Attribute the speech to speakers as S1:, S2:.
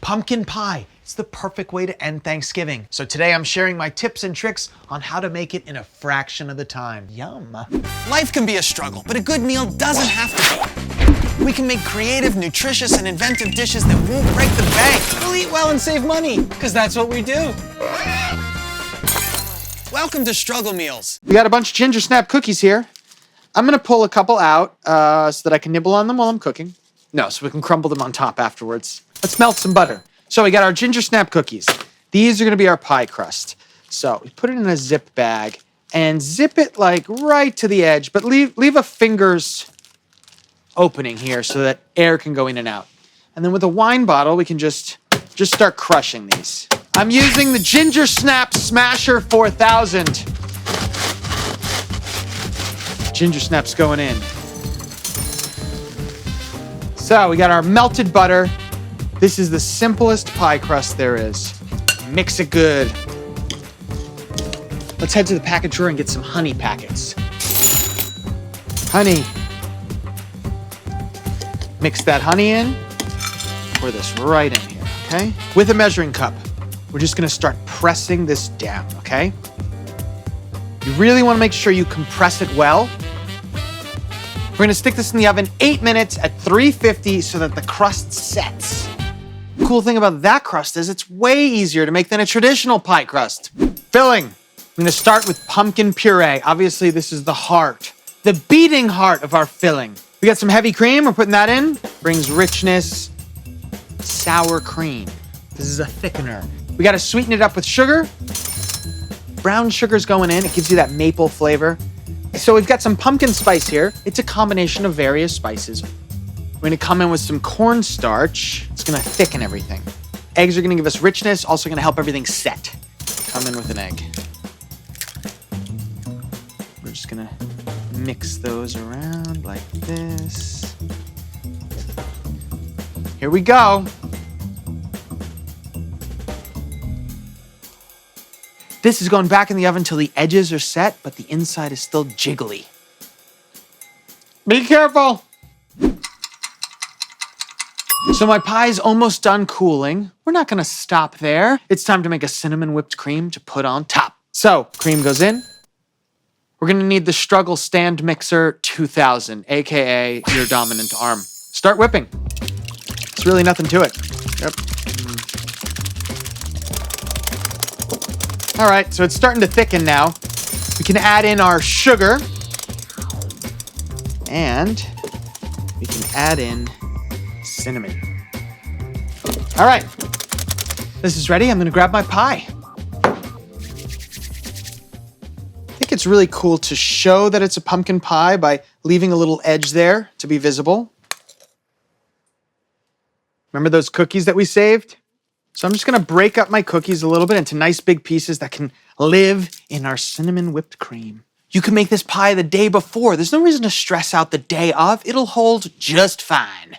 S1: Pumpkin pie. It's the perfect way to end Thanksgiving. So today I'm sharing my tips and tricks on how to make it in a fraction of the time. Yum.
S2: Life can be a struggle, but a good meal doesn't have to be. We can make creative, nutritious, and inventive dishes that won't break the bank. We'll eat well and save money, because that's what we do. Welcome to Struggle Meals.
S3: We got a bunch of ginger snap cookies here. I'm gonna pull a couple out so that I can nibble on them while I'm cooking. No, so we can crumble them on top afterwards. Let's melt some butter. So we got our ginger snap cookies. These are gonna be our pie crust. So we put it in a zip bag and zip it like right to the edge, but leave a finger's opening here so that air can go in and out. And then with a wine bottle, we can just start crushing these. I'm using the Ginger Snap Smasher 4000. Ginger snaps going in. So we got our melted butter. This is the simplest pie crust there is. Mix it good. Let's head to the package drawer and get some honey packets. Honey. Mix that honey in. Pour this right in here, okay? With a measuring cup, we're just gonna start pressing this down, okay? You really wanna make sure you compress it well. We're gonna stick this in the oven 8 minutes at 350 so that the crust sets. The cool thing about that crust is it's way easier to make than a traditional pie crust. Filling. I'm gonna start with pumpkin puree. Obviously, this is the heart, the beating heart of our filling. We got some heavy cream, we're putting that in. Brings richness, sour cream. This is a thickener. We gotta sweeten it up with sugar. Brown sugar's going in, it gives you that maple flavor. So we've got some pumpkin spice here. It's a combination of various spices. We're gonna come in with some cornstarch. It's gonna thicken everything. Eggs are gonna give us richness, also gonna help everything set. Come in with an egg. We're just gonna mix those around like this. Here we go. This is going back in the oven till the edges are set, but the inside is still jiggly. Be careful. So my pie's almost done cooling. We're not gonna stop there. It's time to make a cinnamon whipped cream to put on top. So cream goes in. We're gonna need the Struggle Stand Mixer 2000, AKA your dominant arm. Start whipping. It's really nothing to it. Yep. All right, so it's starting to thicken now. We can add in our sugar. And we can add in cinnamon. All right, this is ready. I'm gonna grab my pie. I think it's really cool to show that it's a pumpkin pie by leaving a little edge there to be visible. Remember those cookies that we saved? So I'm just gonna break up my cookies a little bit into nice big pieces that can live in our cinnamon whipped cream. You can make this pie the day before. There's no reason to stress out the day of. It'll hold just fine.